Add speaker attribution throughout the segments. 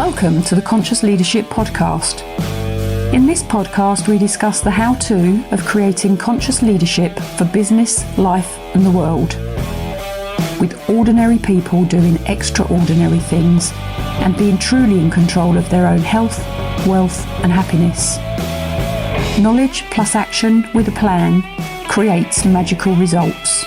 Speaker 1: Welcome to the Conscious Leadership Podcast. In this podcast, we discuss the how-to of creating conscious leadership for business, life, and the world. With ordinary people doing extraordinary things and being truly in control of their own health, wealth, and happiness. Knowledge plus action with a plan creates magical results.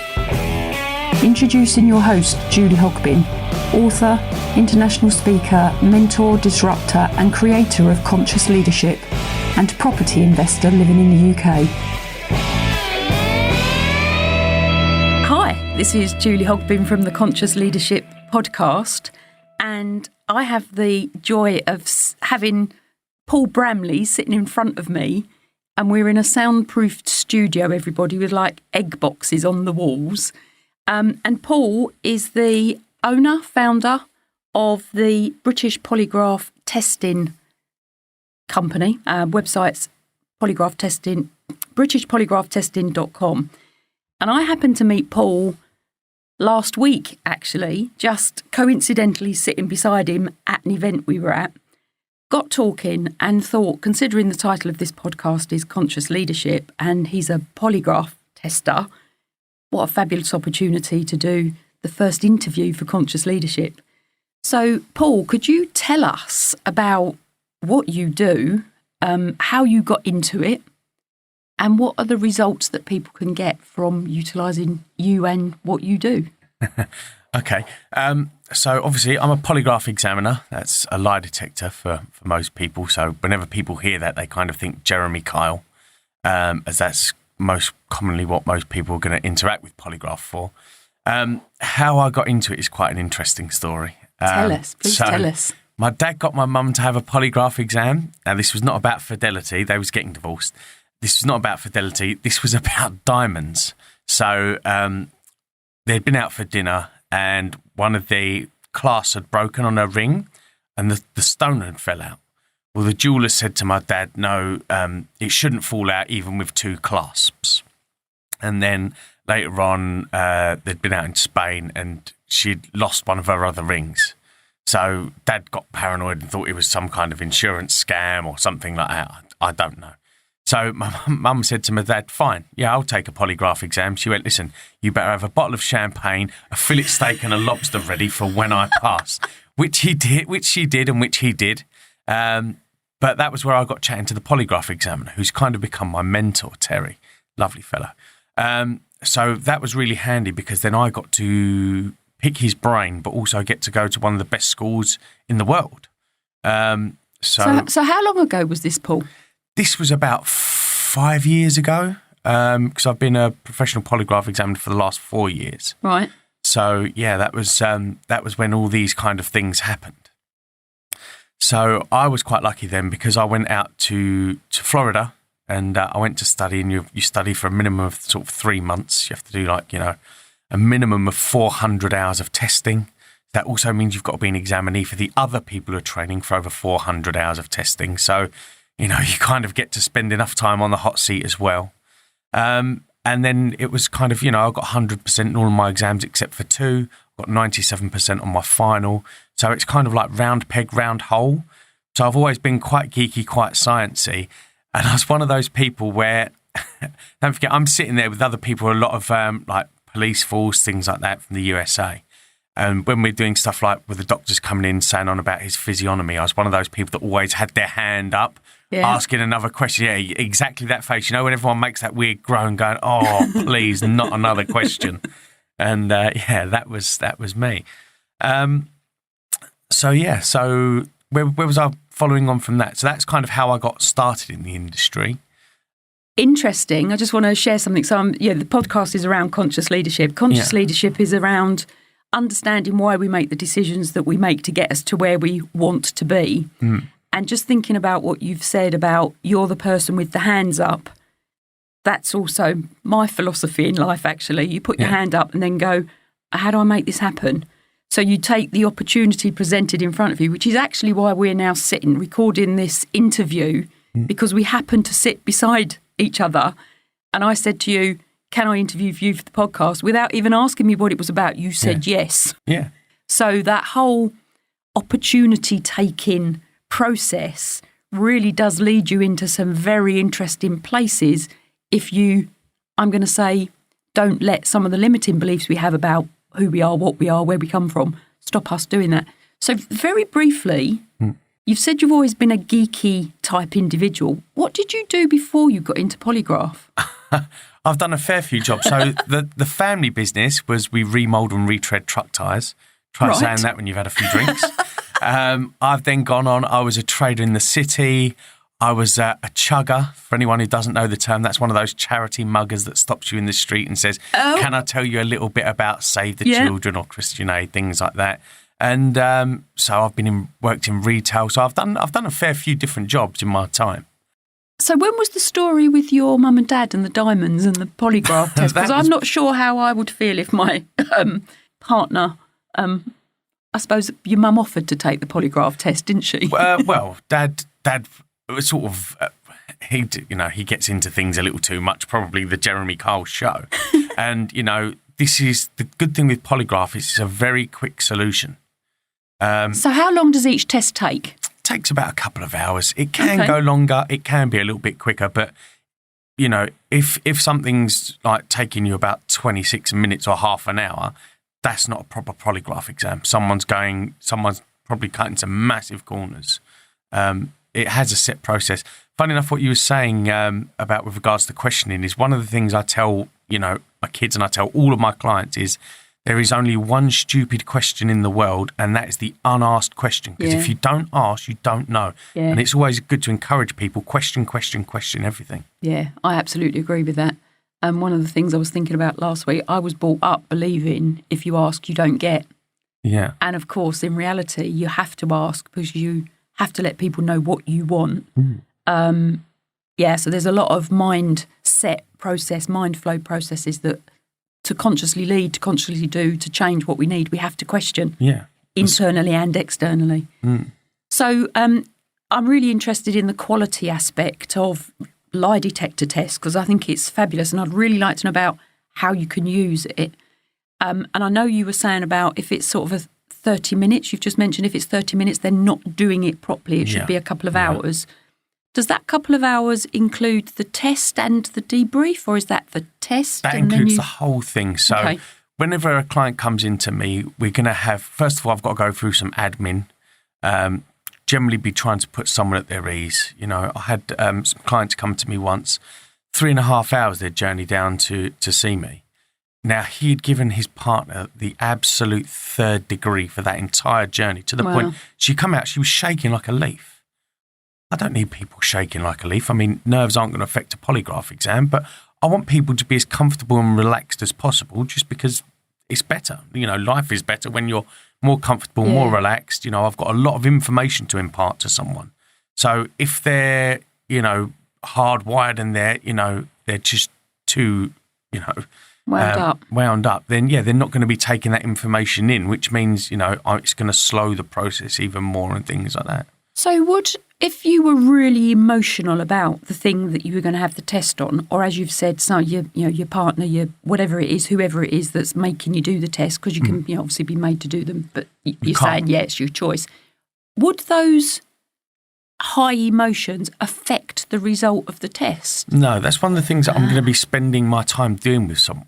Speaker 1: Introducing your host, Julie Hogbin, author, international speaker, mentor, disruptor, and creator of conscious leadership, and property investor living in the UK. Hi, this is Julie Hogbin from the Conscious Leadership Podcast, and I have the joy of having Paul Bramley sitting in front of me, and we're in a soundproofed studio, everybody, with like egg boxes on the walls. And Paul is the owner, founder of the British Polygraph Testing company. Website's Polygraph Testing, BritishPolygraphTesting.com. And I happened to meet Paul last week, actually, just coincidentally sitting beside him at an event we were at. Got talking and thought, considering the title of this podcast is Conscious Leadership and he's a polygraph tester, what a fabulous opportunity to do the first interview for Conscious Leadership. So, Paul, could you tell us about what you do, how you got into it, and what are the results that people can get from utilising you and what you do?
Speaker 2: Okay. So obviously I'm a polygraph examiner. That's a lie detector for most people. So whenever people hear that, they kind of think Jeremy Kyle, as that's most commonly what most people are going to interact with polygraph for. How I got into it is quite an interesting story.
Speaker 1: Tell us.
Speaker 2: My dad got my mum to have a polygraph exam. Now, this was not about fidelity. They was getting divorced. This was not about fidelity. This was about diamonds. So they'd been out for dinner and one of the clasps had broken on her ring and the stone had fell out. Well, the jeweller said to my dad, no, it shouldn't fall out even with two clasps. And then later on, they'd been out in Spain and she'd lost one of her other rings. So Dad got paranoid and thought it was some kind of insurance scam or something like that. I don't know. So my mum said to my dad, fine, yeah, I'll take a polygraph exam. She went, listen, you better have a bottle of champagne, a fillet steak and a lobster ready for when I pass, which she did. But that was where I got chatting to the polygraph examiner, who's kind of become my mentor, Terry. Lovely fellow. So that was really handy because then I got to pick his brain, but also get to go to one of the best schools in the world. So
Speaker 1: how long ago was this, Paul?
Speaker 2: This was about 5 years ago, because I've been a professional polygraph examiner for the last 4 years.
Speaker 1: Right.
Speaker 2: So yeah, that was when all these kind of things happened. So I was quite lucky then because I went out to Florida and I went to study, and you study for a minimum of sort of 3 months. You have to do a minimum of 400 hours of testing. That also means you've got to be an examinee for the other people who are training for over 400 hours of testing. So, you kind of get to spend enough time on the hot seat as well. And then it was kind of, I got 100% in all of my exams except for 2. I got 97% on my final. So it's kind of like round peg, round hole. So I've always been quite geeky, quite sciencey. And I was one of those people where, don't forget, I'm sitting there with other people, a lot of like police force, things like that from the USA. And when we're doing stuff like with the doctors coming in saying on about his physiognomy, I was one of those people that always had their hand up, asking another question. Yeah, exactly that face. When everyone makes that weird groan going, oh, please, not another question. And that was me. So where was I following on from that? So that's kind of how I got started in the industry.
Speaker 1: Interesting. I just want to share something. So the podcast is around conscious leadership. Conscious leadership is around understanding why we make the decisions that we make to get us to where we want to be. And just thinking about what you've said about you're the person with the hands up, that's also my philosophy in life, actually. You put your hand up and then go, how do I make this happen? So you take the opportunity presented in front of you, which is actually why we're now sitting recording this interview, because we happen to sit beside each other. And I said to you, can I interview you for the podcast? Without even asking me what it was about, you said yes.
Speaker 2: Yeah.
Speaker 1: So that whole opportunity-taking process really does lead you into some very interesting places if you, I'm going to say, don't let some of the limiting beliefs we have about who we are, what we are, where we come from, stop us doing that. So very briefly, you've said you've always been a geeky type individual. What did you do before you got into polygraph?
Speaker 2: I've done a fair few jobs. So the family business was we remould and retread truck tyres. Try saying that when you've had a few drinks. I've then gone on. I was a trader in the city. I was a chugger. For anyone who doesn't know the term, that's one of those charity muggers that stops you in the street and says, "Can I tell you a little bit about Save the Children or Christian Aid," things like that. And so I've worked in retail. So I've done a fair few different jobs in my time.
Speaker 1: So when was the story with your mum and dad and the diamonds and the polygraph test? Because I'm not sure how I would feel if my partner. I suppose your mum offered to take the polygraph test, didn't she?
Speaker 2: Well, Dad was sort of he gets into things a little too much. Probably the Jeremy Kyle show, and this is the good thing with polygraph. It's a very quick solution.
Speaker 1: So how long does each test take?
Speaker 2: It takes about a couple of hours. It can go longer. It can be a little bit quicker, but if something's like taking you about 26 minutes or half an hour. That's not a proper polygraph exam. Someone's probably cutting some massive corners. It has a set process. Funny enough, what you were saying about with regards to questioning is one of the things I tell, my kids and I tell all of my clients is there is only one stupid question in the world, and that is the unasked question. Because if you don't ask, you don't know. Yeah. And it's always good to encourage people, question everything. Yeah,
Speaker 1: I absolutely agree with that. One of the things I was thinking about last week, I was brought up believing if you ask, you don't get.
Speaker 2: Yeah.
Speaker 1: And of course, in reality, you have to ask because you have to let people know what you want. So there's a lot of mind flow processes that to consciously lead, to consciously do, to change what we need, we have to question internally and externally. So I'm really interested in the quality aspect of lie detector test because I think it's fabulous and I'd really like to know about how you can use it. And I know you were saying about if it's sort of a 30 minutes, you've just mentioned if it's 30 minutes, they're not doing it properly. It should be a couple of hours. Does that couple of hours include the test and the debrief or is that the test?
Speaker 2: That includes the whole thing. So whenever a client comes into me, we're going to have, first of all, I've got to go through some admin. Generally be trying to put someone at their ease. I had some clients come to me once, 3.5 hours their journey down to see me. Now, he'd given his partner the absolute 3rd degree for that entire journey to the point she come out, she was shaking like a leaf. I don't need people shaking like a leaf. I mean, nerves aren't going to affect a polygraph exam, but I want people to be as comfortable and relaxed as possible just because it's better. Life is better when you're more comfortable, more relaxed. I've got a lot of information to impart to someone. So if they're, hardwired and they're just too, wound up, then they're not going to be taking that information in, which means, it's going to slow the process even more and things like that.
Speaker 1: So if you were really emotional about the thing that you were going to have the test on, or as you've said, so your partner, whatever it is, whoever it is that's making you do the test, because you can obviously be made to do them, but you're saying, it's your choice. Would those high emotions affect the result of the test?
Speaker 2: No, that's one of the things that I'm going to be spending my time doing with someone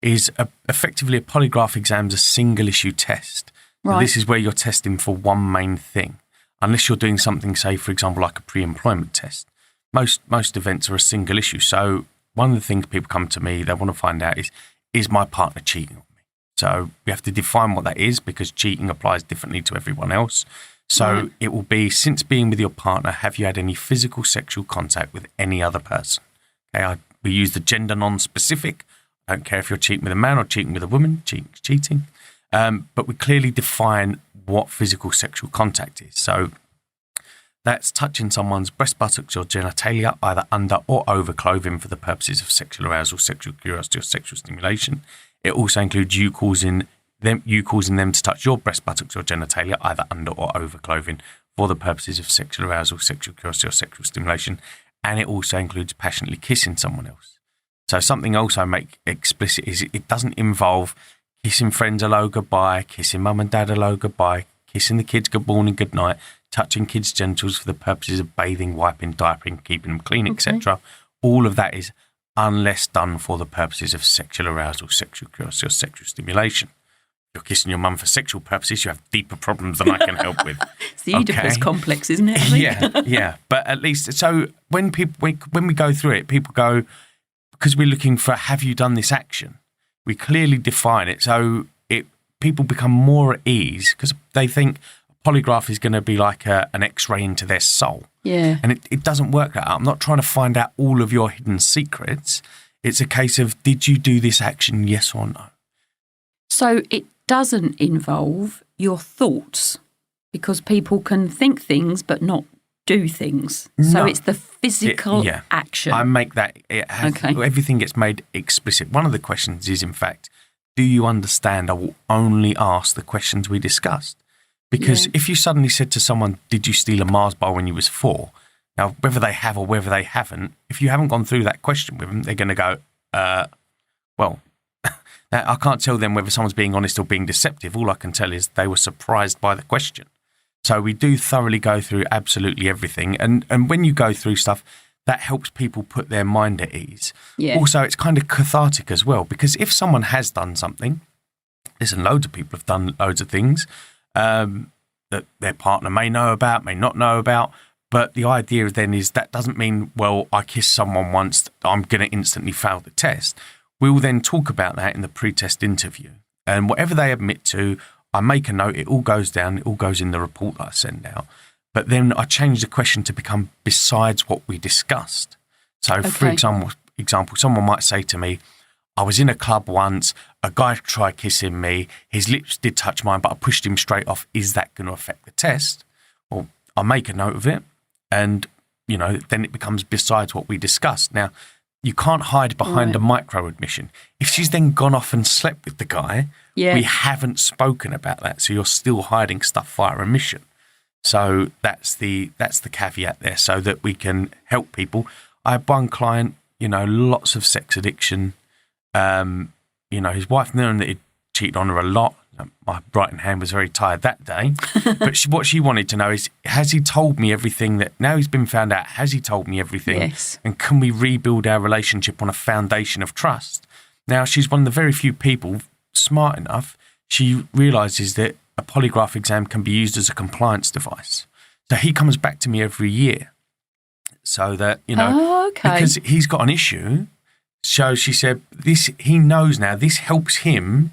Speaker 2: is effectively a polygraph exam is a single issue test. So this is where you're testing for one main thing. Unless you're doing something, say, for example, like a pre-employment test. Most events are a single issue. So one of the things people come to me, they want to find out is my partner cheating on me? So we have to define what that is because cheating applies differently to everyone else. So it will be, since being with your partner, have you had any physical sexual contact with any other person? Okay, we use the gender non-specific. I don't care if you're cheating with a man or cheating with a woman, cheating. But we clearly define what physical sexual contact is. So that's touching someone's breast, buttocks or genitalia, either under or over clothing for the purposes of sexual arousal, sexual curiosity or sexual stimulation. It also includes you causing them to touch your breast, buttocks or genitalia, either under or over clothing for the purposes of sexual arousal, sexual curiosity or sexual stimulation. And it also includes passionately kissing someone else. So something else I make explicit is it doesn't involve kissing friends hello, goodbye, kissing mum and dad hello, goodbye, kissing the kids good morning, good night, touching kids' genitals for the purposes of bathing, wiping, diapering, keeping them clean, etc. All of that is unless done for the purposes of sexual arousal, sexual curiosity, or sexual stimulation. You're kissing your mum for sexual purposes, you have deeper problems than I can help with.
Speaker 1: It's the Oedipus complex, isn't it?
Speaker 2: Yeah. But at least, so when we go through it, people go, because we're looking for, have you done this action? We clearly define it. So people become more at ease because they think a polygraph is going to be like an X-ray into their soul.
Speaker 1: Yeah.
Speaker 2: And it doesn't work that out. I'm not trying to find out all of your hidden secrets. It's a case of, did you do this action, yes or no?
Speaker 1: So it doesn't involve your thoughts because people can think things but not do things. So
Speaker 2: No.
Speaker 1: it's the physical action.
Speaker 2: I make that, everything gets made explicit. One of the questions is, in fact, do you understand? I will only ask the questions we discussed. Because if you suddenly said to someone, did you steal a Mars bar when you was 4? Now, whether they have or whether they haven't, if you haven't gone through that question with them, they're going to go, well, I can't tell them whether someone's being honest or being deceptive. All I can tell is they were surprised by the question. So we do thoroughly go through absolutely everything. And when you go through stuff, that helps people put their mind at ease.
Speaker 1: Yeah.
Speaker 2: Also, it's kind of cathartic as well, because if someone has done something, listen, loads of people have done loads of things that their partner may know about, may not know about. But the idea then is that doesn't mean, well, I kissed someone once, I'm going to instantly fail the test. We'll then talk about that in the pre-test interview. And whatever they admit to, I make a note, it all goes down, it all goes in the report that I send out. But then I change the question to become besides what we discussed. So, for example, someone might say to me, I was in a club once, a guy tried kissing me, his lips did touch mine, but I pushed him straight off. Is that going to affect the test? Well, I make a note of it, and, then it becomes besides what we discussed. Now, you can't hide behind a micro admission. If she's then gone off and slept with the guy, we haven't spoken about that. So you're still hiding stuff via omission. So that's the caveat there, so that we can help people. I had one client, lots of sex addiction. His wife knew that he'd cheated on her a lot. My right hand was very tired that day. But what she wanted to know is, has he told me everything that, now he's been found out, has he told me everything?
Speaker 1: Yes.
Speaker 2: And can we rebuild our relationship on a foundation of trust? Now, she's one of the very few people smart enough, she realises that a polygraph exam can be used as a compliance device. So he comes back to me every year so that, because he's got an issue. So she said, he knows now, this helps him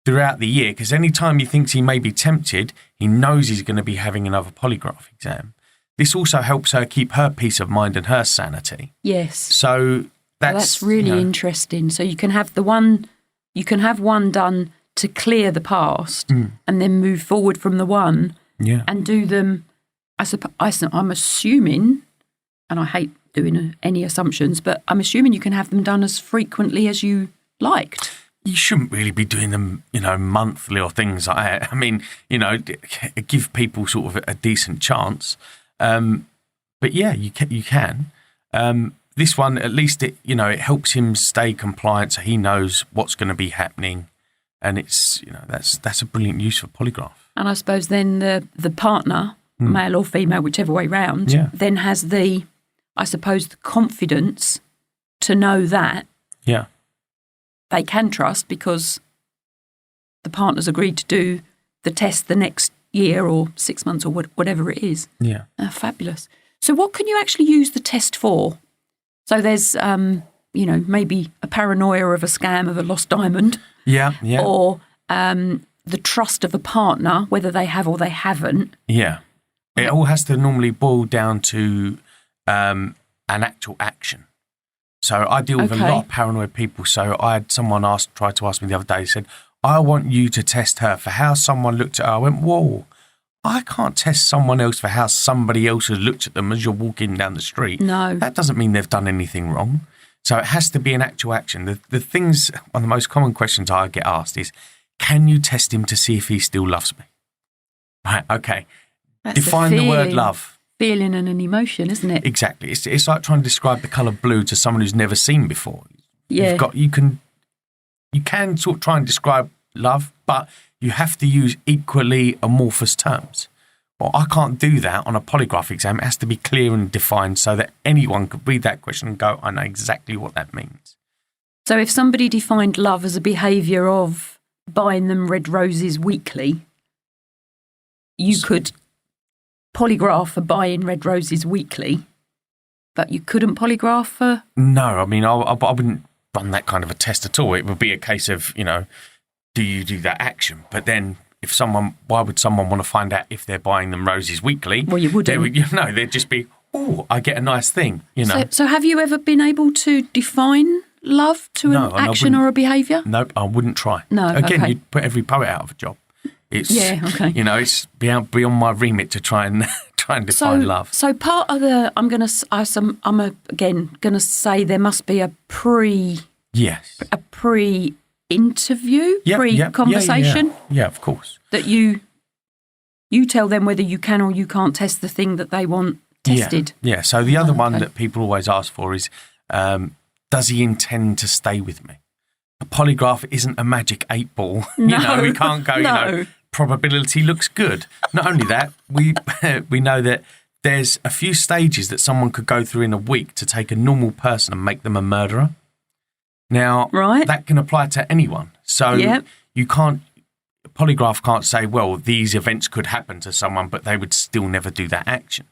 Speaker 2: throughout the year, because any time he thinks he may be tempted, he knows he's going to be having another polygraph exam. This also helps her keep her peace of mind and her sanity.
Speaker 1: Yes.
Speaker 2: So that's
Speaker 1: really interesting. So you can have one done to clear the past and then move forward from the one and do them. I'm assuming, and I hate doing any assumptions, but I'm assuming you can have them done as frequently as you liked.
Speaker 2: You shouldn't really be doing them, monthly or things like that. I mean, give people sort of a decent chance. But yeah, you can. This one, at least it helps him stay compliant, so he knows what's going to be happening, and it's that's a brilliant use for polygraph. And
Speaker 1: I suppose then the partner, male or female, whichever way round, then has the confidence to know that they can trust because the partner's agreed to do the test the next year or 6 months or whatever it is.
Speaker 2: Yeah.
Speaker 1: Fabulous. So what can you actually use the test for? So there's, maybe a paranoia of a scam of a lost diamond.
Speaker 2: Yeah.
Speaker 1: Or the trust of a partner, whether they have or they haven't.
Speaker 2: Yeah. It all has to normally boil down to an actual action. So I deal with a lot of paranoid people. So I had someone tried to ask me the other day, said, I want you to test her for how someone looked at her. I went, whoa, I can't test someone else for how somebody else has looked at them as you're walking down the street.
Speaker 1: No.
Speaker 2: That doesn't mean they've done anything wrong. So it has to be an actual action. The things, one of the most common questions I get asked is, can you test him to see if he still loves me? Right, okay.
Speaker 1: That's
Speaker 2: define the word love.
Speaker 1: Feeling and an emotion, isn't it?
Speaker 2: Exactly. It's like trying to describe the colour blue to someone who's never seen before.
Speaker 1: Yeah.
Speaker 2: You can sort of try and describe love, but you have to use equally amorphous terms. Well, I can't do that on a polygraph exam. It has to be clear and defined so that anyone could read that question and go, I know exactly what that means.
Speaker 1: So if somebody defined love as a behaviour of buying them red roses weekly, you could polygraph for buying red roses weekly, but you couldn't polygraph for...
Speaker 2: No, I mean, I wouldn't run that kind of a test at all. It would be a case of, do you do that action? But then why would someone want to find out if they're buying them roses weekly?
Speaker 1: Well, you wouldn't.
Speaker 2: They'd just be, oh, I get a nice thing,
Speaker 1: So have you ever been able to define love to an action or a behaviour?
Speaker 2: No, I wouldn't try.
Speaker 1: No,
Speaker 2: again,
Speaker 1: okay.
Speaker 2: You'd put every poet out of a job. It's,
Speaker 1: okay.
Speaker 2: It's beyond my remit to try and define love.
Speaker 1: So part of the, I'm again going to say there must be a pre-interview, pre-conversation.
Speaker 2: Yeah, of course.
Speaker 1: That you tell them whether you can or you can't test the thing that they want tested.
Speaker 2: Yeah. So the other one that people always ask for is, does he intend to stay with me? A polygraph isn't a magic 8-ball.
Speaker 1: No,
Speaker 2: we can't go, probability looks good. Not only that, we know that there's a few stages that someone could go through in a week to take a normal person and make them a murderer. Now, that can apply to anyone. So you can't, a polygraph can't say, well, these events could happen to someone, but they would still never do that action.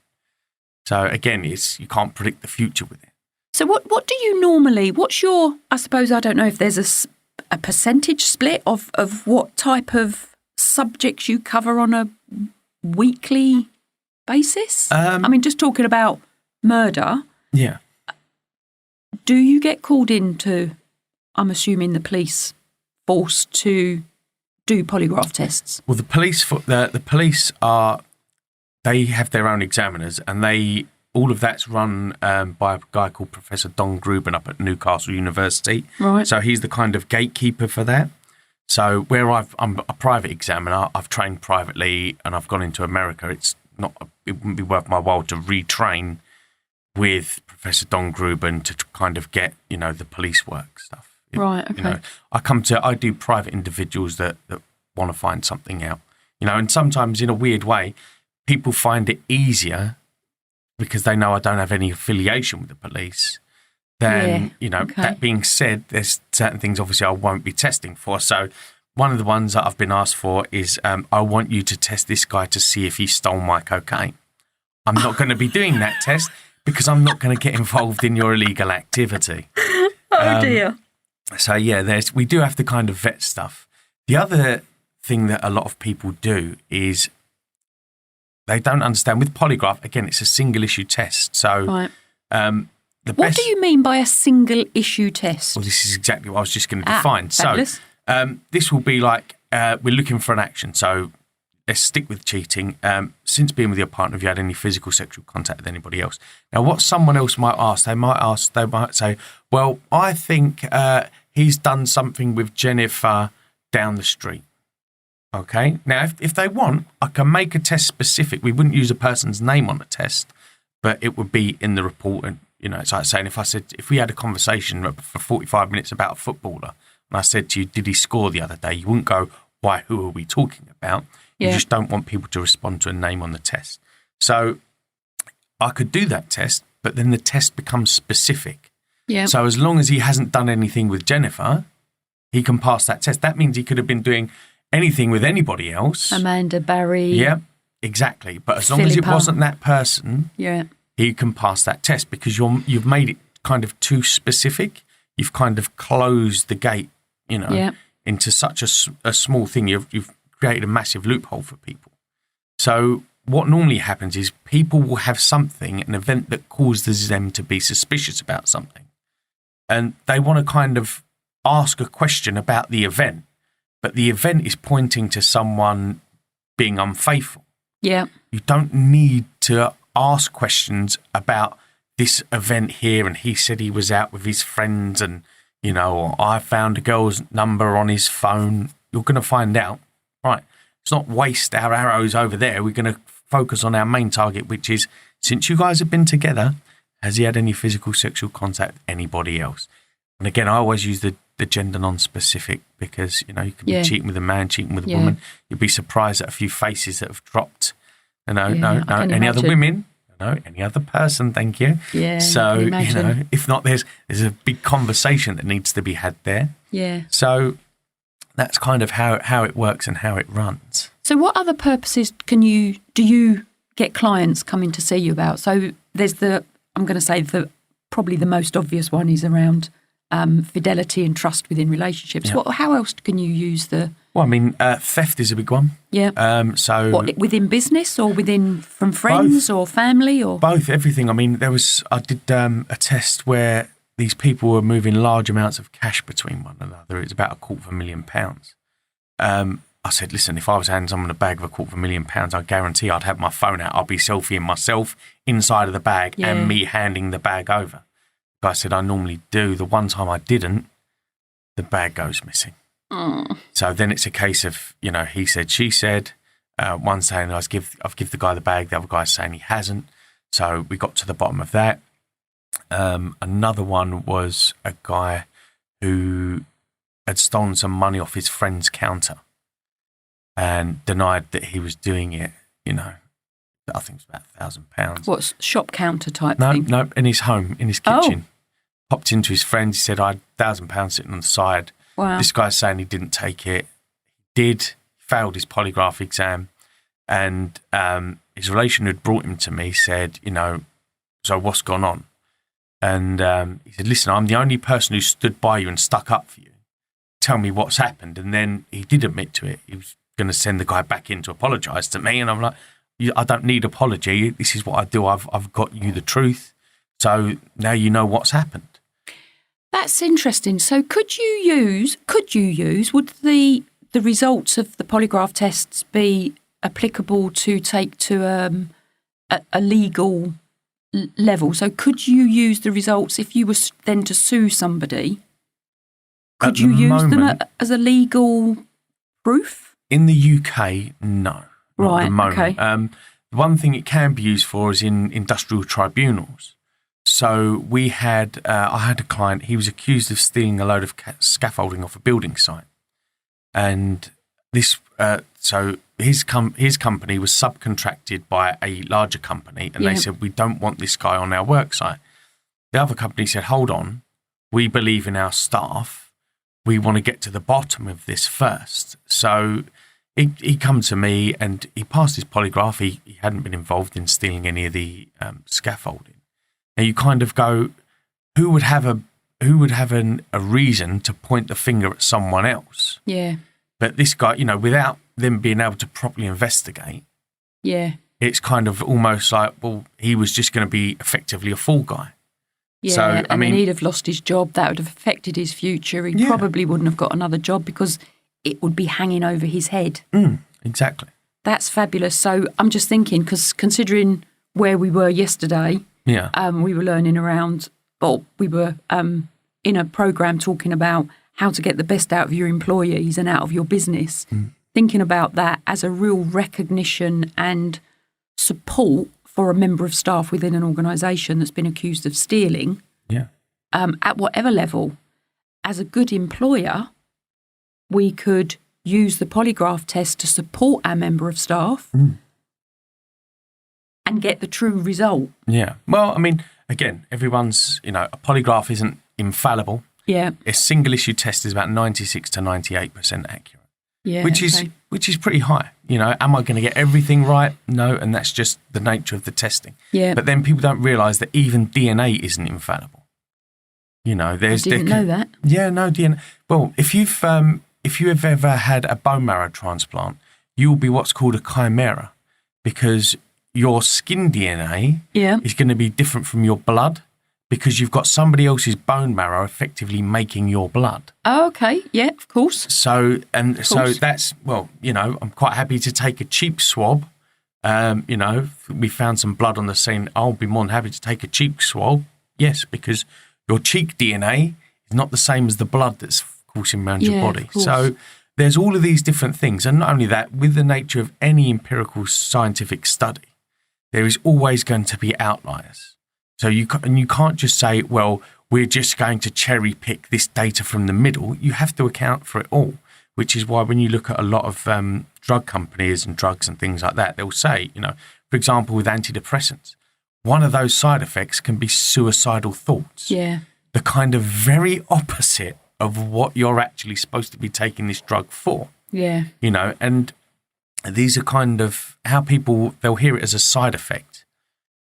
Speaker 2: So again, you can't predict the future with it.
Speaker 1: So what do you normally, what's your, I suppose, I don't know if there's a percentage split of what type of subjects you cover on a weekly basis? I mean, just talking about murder.
Speaker 2: Yeah.
Speaker 1: Do you get called into, I'm assuming, the police force to do polygraph tests?
Speaker 2: Well, the police they have their own examiners, and all of that's run by a guy called Professor Don Gruben up at Newcastle University.
Speaker 1: Right.
Speaker 2: So he's the kind of gatekeeper for that. So where I'm a private examiner, I've trained privately and I've gone into America. It wouldn't be worth my while to retrain with Professor Don Gruben to kind of get, the police work stuff.
Speaker 1: Right, okay.
Speaker 2: I do private individuals that want to find something out. And sometimes in a weird way, people find it easier because they know I don't have any affiliation with the police. Then, That being said, there's certain things obviously I won't be testing for. So one of the ones that I've been asked for is I want you to test this guy to see if he stole my cocaine. I'm not going to be doing that test because I'm not going to get involved in your illegal activity.
Speaker 1: Oh, dear.
Speaker 2: So, we do have to kind of vet stuff. The other thing that a lot of people do is they don't understand. With polygraph, again, it's a single issue test. So, what
Speaker 1: do you mean by a single issue test?
Speaker 2: Well, this is exactly what I was just going to define.
Speaker 1: Fabulous.
Speaker 2: So, this will be like we're looking for an action. So, let's stick with cheating. Since being with your partner, have you had any physical sexual contact with anybody else? Now, what someone else might ask, they might say, well, I think he's done something with Jennifer down the street. Okay. Now, if they want, I can make a test specific. We wouldn't use a person's name on the test, but it would be in the report. And, it's like saying if we had a conversation for 45 minutes about a footballer, and I said to you, did he score the other day? You wouldn't go, why, who are we talking about? You just don't want people to respond to a name on the test. So I could do that test, but then the test becomes specific.
Speaker 1: Yeah.
Speaker 2: So as long as he hasn't done anything with Jennifer, he can pass that test. That means he could have been doing anything with anybody else.
Speaker 1: Amanda, Barry.
Speaker 2: Yeah, exactly. But as long as it wasn't that person, he can pass that test because you've made it kind of too specific. You've kind of closed the gate, into such a small thing. You've created a massive loophole for people. So what normally happens is people will have an event that causes them to be suspicious about something. And they want to kind of ask a question about the event, but the event is pointing to someone being unfaithful.
Speaker 1: Yeah.
Speaker 2: You don't need to ask questions about this event here and he said he was out with his friends and, or I found a girl's number on his phone. You're going to find out. Right. Let's not waste our arrows over there. We're going to focus on our main target, which is, since you guys have been together, has he had any physical sexual contact with anybody else? And again, I always use the the gender non-specific because, you could be cheating with a man, cheating with a woman. You'd be surprised at a few faces that have dropped. No, any other women? No, any other person, thank you.
Speaker 1: Yeah,
Speaker 2: so, if not, there's a big conversation that needs to be had there.
Speaker 1: Yeah.
Speaker 2: So that's kind of how it works and how it runs.
Speaker 1: So what other purposes do you get clients coming to see you about? So there's I'm going to say probably the most obvious one is around fidelity and trust within relationships.
Speaker 2: Yeah.
Speaker 1: How else can you use the...
Speaker 2: Well, I mean, theft is a big one.
Speaker 1: Yeah.
Speaker 2: So
Speaker 1: what, within business or from friends or family or
Speaker 2: both? Everything. I mean, I did a test where these people were moving large amounts of cash between one another. It was about £250,000. I said, listen, if I was handing someone a bag of £250,000, I guarantee I'd have my phone out. I'd be selfieing myself inside of the bag and me handing the bag over. But I said, I normally do. The one time I didn't, the bag goes missing. So then it's a case of, he said, she said, one saying I've give the guy the bag, the other guy saying he hasn't. So we got to the bottom of that. Another one was a guy who had stolen some money off his friend's counter and denied that he was doing it, I think it's about £1,000.
Speaker 1: What's shop counter type thing?
Speaker 2: No, in his home, in his kitchen. Popped into his friend, he said, I had £1,000 sitting on the side.
Speaker 1: Wow.
Speaker 2: This guy's saying he didn't take it. He did, failed his polygraph exam. And his relation who'd brought him to me said, so what's gone on? And he said, listen, I'm the only person who stood by you and stuck up for you. Tell me what's happened. And then he did admit to it. He was going to send the guy back in to apologise to me. And I'm like, I don't need apology. This is what I do. I've got you the truth. So now you know what's happened.
Speaker 1: That's interesting. So would the results of the polygraph tests be applicable to take to a legal level? So could you use the results if you were then to sue somebody? Could you use them as a legal proof?
Speaker 2: In the UK, no. Not at the moment.
Speaker 1: Okay.
Speaker 2: One thing it can be used for is in industrial tribunals. So I had a client, he was accused of stealing a load of scaffolding off a building site. And this, so his company was subcontracted by a larger company and they said, we don't want this guy on our work site. The other company said, hold on, we believe in our staff. We want to get to the bottom of this first. So he come to me and he passed his polygraph. He hadn't been involved in stealing any of the scaffolding. And you kind of go, who would have a reason to point the finger at someone else?
Speaker 1: Yeah.
Speaker 2: But this guy, without them being able to properly investigate, it's kind of almost like, well, he was just going to be effectively a fall guy.
Speaker 1: Yeah,
Speaker 2: so,
Speaker 1: I mean, he'd have lost his job. That would have affected his future. He probably wouldn't have got another job because it would be hanging over his head.
Speaker 2: Exactly.
Speaker 1: That's fabulous. So I'm just thinking, because considering where we were yesterday, we were learning around, we were in a program talking about how to get the best out of your employees and out of your business. Thinking about that as a real recognition and support for a member of staff within an organisation that's been accused of stealing, at whatever level, as a good employer, we could use the polygraph test to support our member of staff and get the true result. Yeah.
Speaker 2: Well, I mean, again, everyone's, a polygraph isn't infallible.
Speaker 1: Yeah.
Speaker 2: A single issue test is about 96 to 98% accurate.
Speaker 1: Yeah.
Speaker 2: Which is pretty high. Am I going to get everything right? No, and that's just the nature of the testing.
Speaker 1: Yeah.
Speaker 2: But then people don't realise that even DNA isn't infallible. I didn't
Speaker 1: know that.
Speaker 2: Yeah, no, DNA. Well, if you've ever had a bone marrow transplant, you will be what's called a chimera because your skin DNA is going to be different from your blood because you've got somebody else's bone marrow effectively making your blood.
Speaker 1: Oh, okay. Yeah, of course.
Speaker 2: So that's, I'm quite happy to take a cheap swab. We found some blood on the scene. I'll be more than happy to take a cheap swab. Yes, because your cheek DNA is not the same as the blood that's coursing around your body. So there's all of these different things. And not only that, with the nature of any empirical scientific study, there is always going to be outliers. So you can't just say, well, we're just going to cherry pick this data from the middle. You have to account for it all, which is why when you look at a lot of drug companies and drugs and things like that, they'll say, for example, with antidepressants, one of those side effects can be suicidal thoughts.
Speaker 1: Yeah.
Speaker 2: The kind of very opposite of what you're actually supposed to be taking this drug for.
Speaker 1: Yeah.
Speaker 2: And these are kind of how people, they'll hear it as a side effect.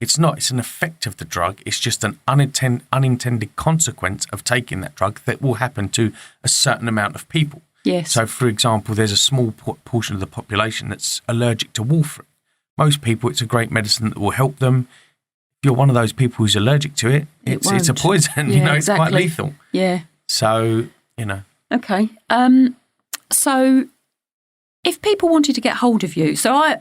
Speaker 2: It's not, it's an effect of the drug. It's just an unintended consequence of taking that drug that will happen to a certain amount of people.
Speaker 1: Yes.
Speaker 2: So, for example, there's a small portion of the population that's allergic to warfarin. Most people, it's a great medicine that will help them. If you're one of those people who's allergic to it, it's a poison,
Speaker 1: Yeah,
Speaker 2: it's quite lethal.
Speaker 1: Yeah.
Speaker 2: So,
Speaker 1: Okay. So if people wanted to get hold of you, so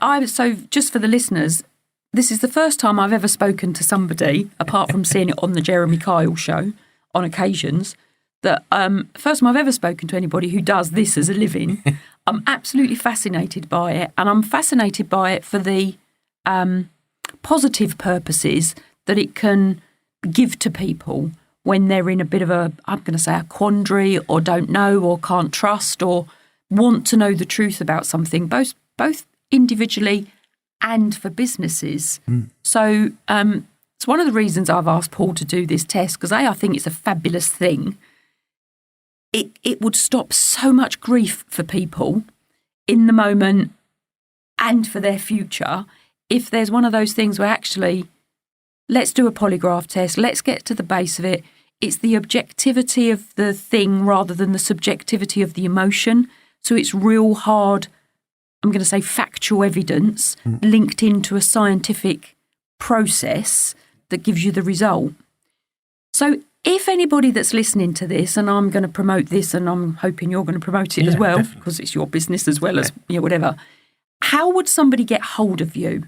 Speaker 1: just for the listeners, this is the first time I've ever spoken to somebody, apart from seeing it on the Jeremy Kyle show on occasions, that first time I've ever spoken to anybody who does this as a living. I'm absolutely fascinated by it, and I'm fascinated by it for the positive purposes that it can give to people when they're in a bit of a quandary, or don't know, or can't trust, or want to know the truth about something, both individually and for businesses. So it's one of the reasons I've asked Paul to do this test, because I think it's a fabulous thing. It would stop so much grief for people in the moment and for their future if there's one of those things where actually, let's do a polygraph test, let's get to the base of it. It's the objectivity of the thing rather than the subjectivity of the emotion. So it's real hard, I'm going to say factual evidence linked into a scientific process that gives you the result. So if anybody that's listening to this, and I'm going to promote this, and I'm hoping you're going to promote it as well, because it's your business as well as whatever, how would somebody get hold of you?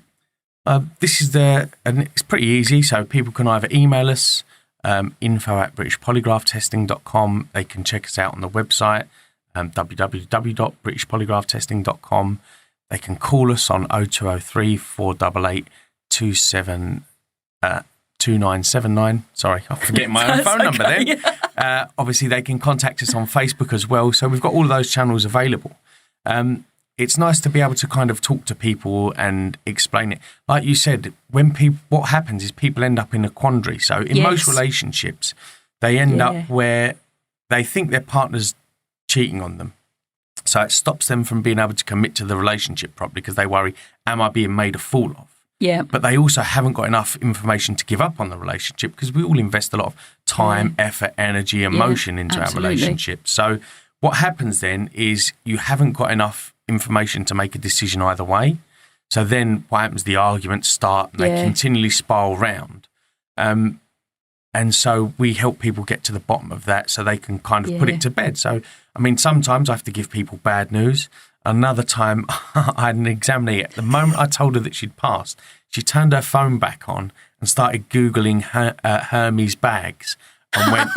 Speaker 2: and it's pretty easy. So people can either email us, info@BritishPolygraphTesting.com. They can check us out on the website, www.BritishPolygraphTesting.com. They can call us on 0203 488 2979. Sorry, I'm forgetting my own phone number there. Obviously, they can contact us on Facebook as well. So we've got all of those channels available. It's nice to be able to kind of talk to people and explain it. Like you said, what happens is people end up in a quandary. So in most relationships, they end up where they think their partner's cheating on them. So it stops them from being able to commit to the relationship properly, because they worry, am I being made a fool of?
Speaker 1: Yeah.
Speaker 2: But they also haven't got enough information to give up on the relationship, because we all invest a lot of time, effort, energy, emotion into our relationship. So what happens then is you haven't got enough information to make a decision either way. So then what happens, the arguments start and they continually spiral round. And so we help people get to the bottom of that so they can kind of put it to bed. So, I mean, sometimes I have to give people bad news. Another time I had an examiner. The moment I told her that she'd passed, she turned her phone back on and started Googling Hermes bags and went,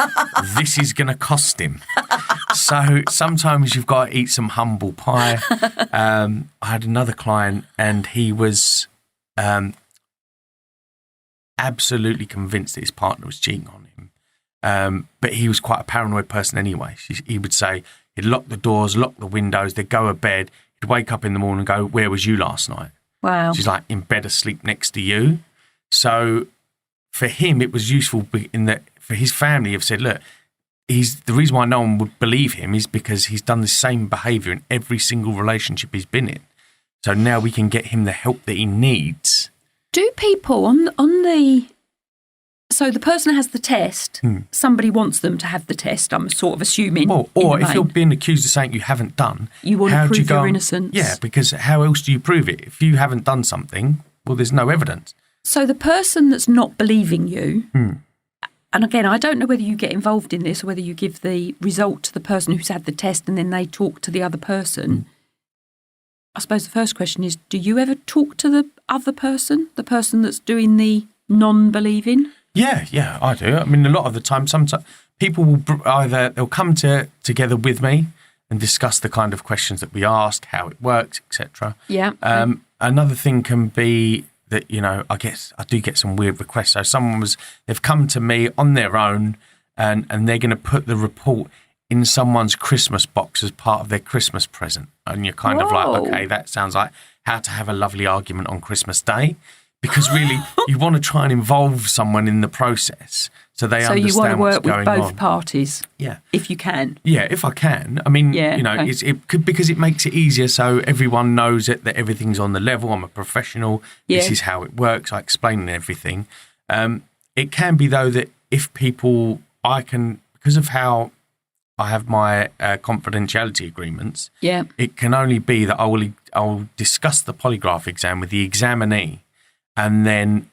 Speaker 2: this is going to cost him. So sometimes you've got to eat some humble pie. I had another client and he was absolutely convinced that his partner was cheating on him. But he was quite a paranoid person anyway. He would say he'd lock the doors, lock the windows, they'd go to bed. He'd wake up in the morning and go, where was you last night?
Speaker 1: Wow.
Speaker 2: She's like, in bed asleep next to you. So for him, it was useful in that for his family have said, look, the reason why no one would believe him is because he's done the same behaviour in every single relationship he's been in. So now we can get him the help that he needs.
Speaker 1: Do people on the... So the person has the test, somebody wants them to have the test, I'm sort of assuming.
Speaker 2: Or if you're being accused of something you haven't done...
Speaker 1: You want to prove your innocence.
Speaker 2: Yeah, because how else do you prove it? If you haven't done something, well, there's no evidence.
Speaker 1: So the person that's not believing you, and again, I don't know whether you get involved in this or whether you give the result to the person who's had the test and then they talk to the other person. I suppose the first question is, do you ever talk to the other person, the person that's doing the non-believing?
Speaker 2: Yeah, I do. I mean, a lot of the time, sometimes people will they'll come together with me and discuss the kind of questions that we ask, how it works, etc.
Speaker 1: Yeah.
Speaker 2: Another thing can be that, I do get some weird requests. So they've come to me on their own and they're going to put the report in someone's Christmas box as part of their Christmas present. And you're kind of like, okay, that sounds like how to have a lovely argument on Christmas Day. Because really, you want to try and involve someone in the process so they understand what's going on. So you want to work with
Speaker 1: both parties?
Speaker 2: Yeah.
Speaker 1: If you can.
Speaker 2: Yeah, if I can. I mean, because it makes it easier so everyone knows that everything's on the level. I'm a professional. Yeah. This is how it works. I explain everything. It can be, though, that if people, because of how I have my confidentiality agreements, it can only be that I'll discuss the polygraph exam with the examinee and then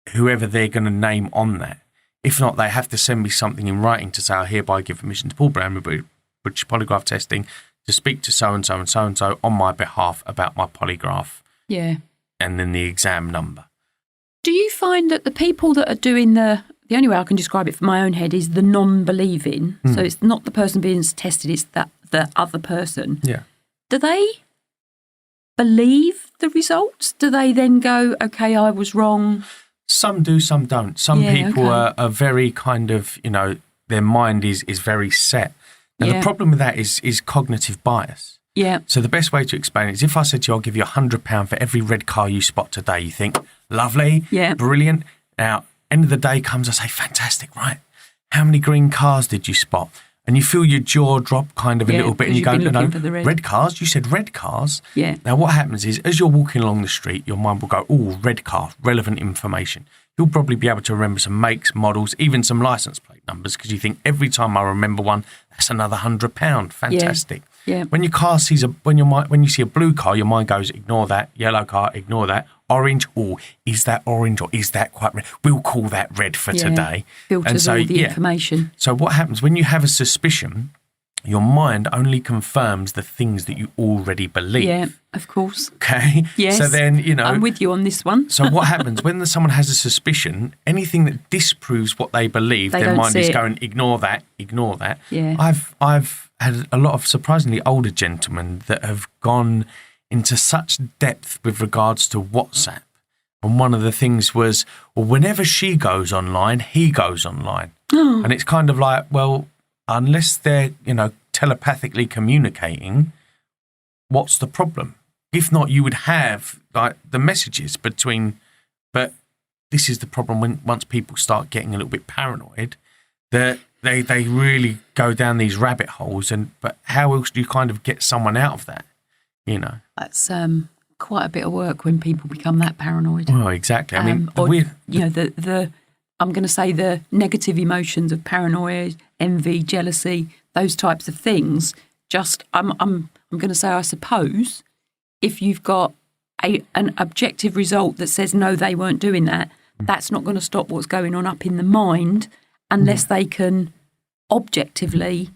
Speaker 2: whoever they're going to name on that. If not, they have to send me something in writing to say, I hereby give permission to Paul Bramley, British Polygraph Testing, to speak to so-and-so and so-and-so on my behalf about my polygraph.
Speaker 1: Yeah.
Speaker 2: And then the exam number.
Speaker 1: Do you find that the people that are doing the only way I can describe it from my own head is the non-believing, so it's not the person being tested, it's the other person.
Speaker 2: Yeah.
Speaker 1: Do they believe the results? Do they then go, okay, I was wrong?
Speaker 2: Some do, some don't. Some people are very kind of, their mind is very set. Now, the problem with that is cognitive bias.
Speaker 1: Yeah.
Speaker 2: So the best way to explain it is if I said to you, I'll give you £100 for every red car you spot today, you think, lovely, brilliant. Now, end of the day comes, I say, fantastic, right? How many green cars did you spot? And you feel your jaw drop kind of a little bit and you go, red cars? You said red cars?
Speaker 1: Yeah.
Speaker 2: Now, what happens is as you're walking along the street, your mind will go, oh, red car, relevant information. You'll probably be able to remember some makes, models, even some license plate numbers because you think every time I remember one, that's another £100. Fantastic.
Speaker 1: Yeah.
Speaker 2: When your car when you see a blue car, your mind goes, ignore that. Yellow car, ignore that. Orange, is that orange or is that quite red? We'll call that red for today.
Speaker 1: Filters all the information.
Speaker 2: So what happens when you have a suspicion, your mind only confirms the things that you already believe.
Speaker 1: Yeah, of course.
Speaker 2: Okay?
Speaker 1: Yes.
Speaker 2: So then,
Speaker 1: I'm with you on this one.
Speaker 2: So what happens when someone has a suspicion, anything that disproves what they believe, their mind is going, ignore that.
Speaker 1: Yeah.
Speaker 2: I've had a lot of surprisingly older gentlemen that have gone into such depth with regards to WhatsApp. And one of the things was, well, whenever she goes online, he goes online. And it's kind of like, well, unless they're, telepathically communicating, what's the problem? If not, you would have like the messages between, but this is the problem once people start getting a little bit paranoid, that they really go down these rabbit holes. But how else do you kind of get someone out of that?
Speaker 1: That's quite a bit of work when people become that paranoid.
Speaker 2: Well, exactly. I mean,
Speaker 1: I'm going to say the negative emotions of paranoia, envy, jealousy, those types of things. I'm going to say, I suppose, if you've got an objective result that says no, they weren't doing that, that's not going to stop what's going on up in the mind unless they can objectively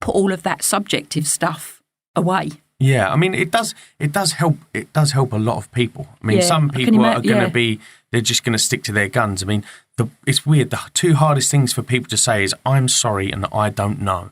Speaker 1: put all of that subjective stuff away.
Speaker 2: Yeah, I mean, it does help. It does help a lot of people. I mean, some people are going to be, they're just going to stick to their guns. I mean, it's weird. The two hardest things for people to say is, I'm sorry and I don't know.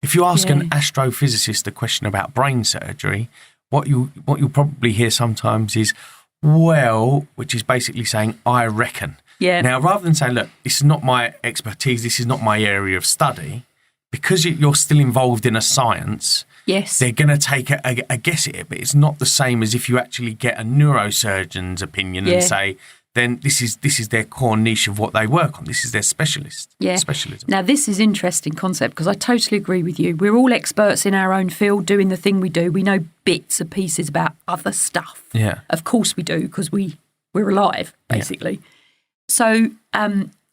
Speaker 2: If you ask an astrophysicist a question about brain surgery, what you'll probably hear sometimes is, well, which is basically saying, I reckon.
Speaker 1: Yeah.
Speaker 2: Now, rather than saying, look, this is not my expertise, this is not my area of study, because you're still involved in a science, they're going to take a guess at it, but it's not the same as if you actually get a neurosurgeon's opinion and say, then this is their core niche of what they work on. This is their specialism.
Speaker 1: Now, this is interesting concept because I totally agree with you. We're all experts in our own field doing the thing we do. We know bits and pieces about other stuff.
Speaker 2: Yeah.
Speaker 1: Of course we do because we're alive, basically. Yeah. So,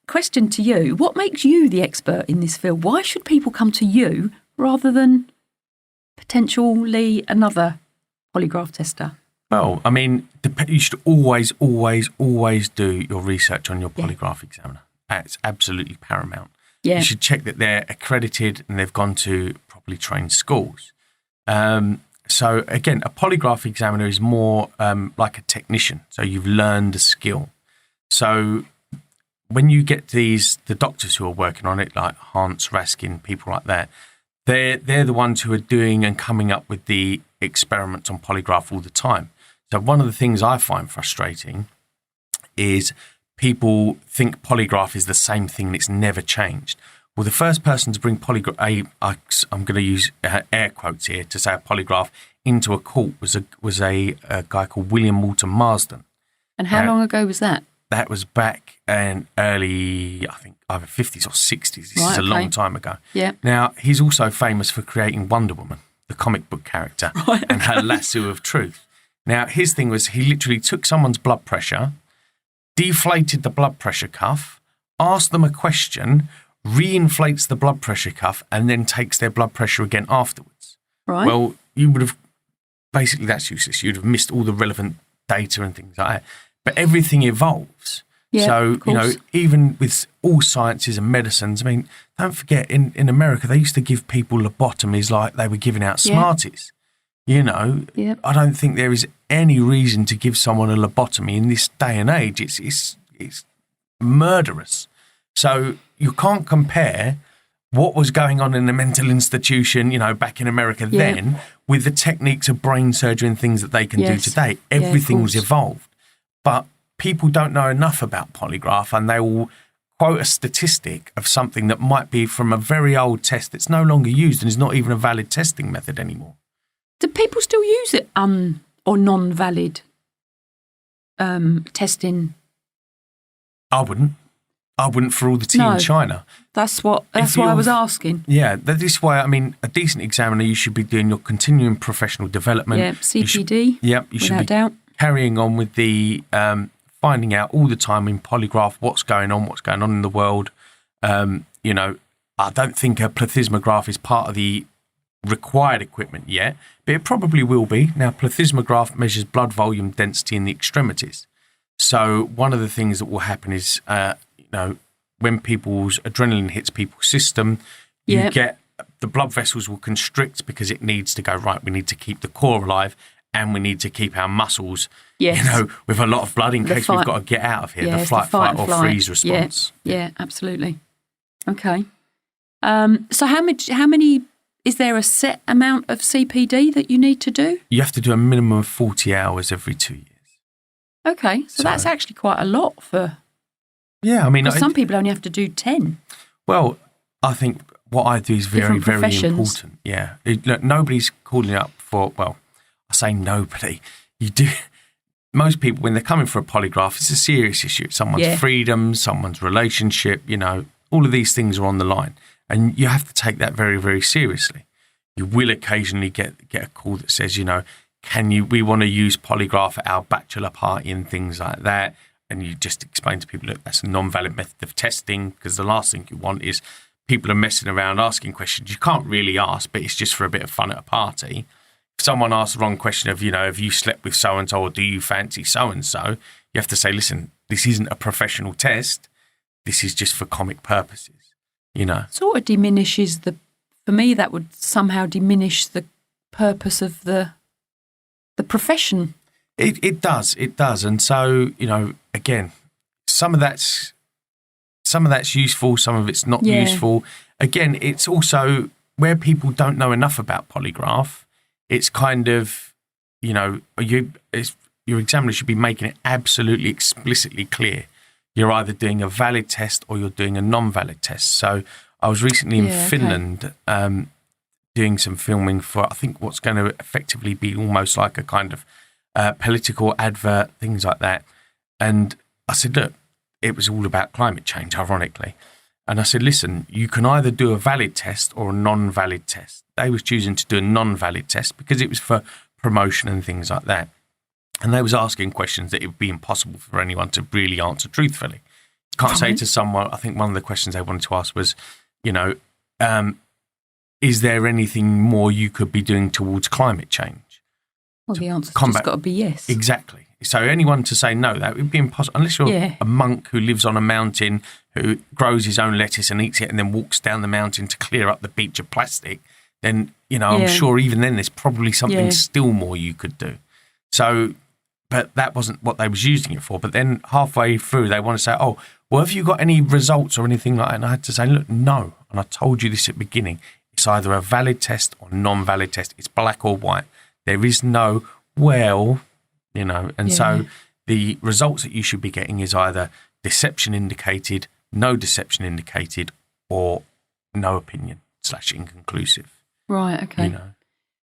Speaker 1: question to you, what makes you the expert in this field? Why should people come to you rather than potentially another polygraph tester?
Speaker 2: Well, I mean, you should always do your research on your polygraph examiner. It's absolutely paramount.
Speaker 1: Yeah.
Speaker 2: You should check that they're accredited and they've gone to properly trained schools. So again, a polygraph examiner is more like a technician. So you've learned a skill. So when you get the doctors who are working on it, like Hans Raskin, people like that, they're the ones who are doing and coming up with the experiments on polygraph all the time. So one of the things I find frustrating is people think polygraph is the same thing and it's never changed. Well, the first person to bring I'm going to use air quotes here to say a polygraph into a court was a guy called William Walter Marsden.
Speaker 1: And how long ago was that?
Speaker 2: That was back in early, I think, either 50s or 60s. This is a long time ago.
Speaker 1: Yeah.
Speaker 2: Now, he's also famous for creating Wonder Woman, the comic book character, and her lasso of truth. Now, his thing was he literally took someone's blood pressure, deflated the blood pressure cuff, asked them a question, reinflates the blood pressure cuff, and then takes their blood pressure again afterwards. Right. Well, you would have, basically that's useless. You'd have missed all the relevant data and things like that. But everything evolves. Yeah, so, even with all sciences and medicines, I mean, don't forget, in America, they used to give people lobotomies like they were giving out Smarties. I don't think there is any reason to give someone a lobotomy in this day and age. It's murderous. So you can't compare what was going on in a mental institution, back in America then, with the techniques of brain surgery and things that they can do today. Everything's evolved. But people don't know enough about polygraph, and they will quote a statistic of something that might be from a very old test that's no longer used and is not even a valid testing method anymore.
Speaker 1: Do people still use it or non-valid testing?
Speaker 2: I wouldn't for all the tea in China.
Speaker 1: That's why I was asking.
Speaker 2: Yeah, this way, I mean, a decent examiner, you should be doing your continuing professional development.
Speaker 1: Yeah, CPD.
Speaker 2: You should be carrying on with the finding out all the time in polygraph what's going on in the world. I don't think a plethysmograph is part of the required equipment yet, but it probably will be. Now, plethysmograph measures blood volume density in the extremities. So one of the things that will happen is, when people's adrenaline hits people's system, you get the blood vessels will constrict because it needs to go, right, we need to keep the core alive and we need to keep our muscles, with a lot of blood in case we've got to get out of here, the fight or freeze response.
Speaker 1: Yeah, absolutely. Okay. So how many, is there a set amount of CPD that you need to do?
Speaker 2: You have to do a minimum of 40 hours every 2 years.
Speaker 1: Okay, so that's actually quite a lot for...
Speaker 2: Yeah, I mean...
Speaker 1: some people only have to do 10.
Speaker 2: Well, I think what I do is very, very important. Yeah. Look, nobody's calling up for... Well, I say nobody. You do... Most people, when they're coming for a polygraph, it's a serious issue. It's someone's freedom, someone's relationship, all of these things are on the line. And you have to take that very, very seriously. You will occasionally get a call that says, we want to use polygraph at our bachelor party and things like that. And you just explain to people, look, that's a non-valid method of testing, because the last thing you want is people are messing around asking questions you can't really ask, but it's just for a bit of fun at a party. If someone asks the wrong question of, have you slept with so-and-so or do you fancy so-and-so, you have to say, listen, this isn't a professional test. This is just for comic purposes,
Speaker 1: Sort of diminishes for me, that would somehow diminish the purpose of the profession.
Speaker 2: It does. And so, again, some of that's useful, some of it's not useful. Again, it's also where people don't know enough about polygraph. It's kind of, your examiner should be making it absolutely explicitly clear. You're either doing a valid test or you're doing a non-valid test. So I was recently in Finland doing some filming for, I think, what's going to effectively be almost like a kind of political advert, things like that. And I said, look, it was all about climate change, ironically. And I said, listen, you can either do a valid test or a non-valid test. They was choosing to do a non-valid test because it was for promotion and things like that. And they was asking questions that it would be impossible for anyone to really answer truthfully. You can't say to someone, I think one of the questions they wanted to ask was, is there anything more you could be doing towards climate change?
Speaker 1: Well, the answer's just got to be yes.
Speaker 2: Exactly. So anyone to say no, that would be impossible. Unless you're a monk who lives on a mountain, who grows his own lettuce and eats it and then walks down the mountain to clear up the beach of plastic, then, I'm sure even then there's probably something still more you could do. So, but that wasn't what they was using it for. But then halfway through, they want to say, oh, well, have you got any results or anything like that? And I had to say, look, no. And I told you this at the beginning. It's either a valid test or non-valid test. It's black or white. There is no, so the results that you should be getting is either deception indicated, no deception indicated, or no opinion / inconclusive.
Speaker 1: Right, okay.
Speaker 2: You know.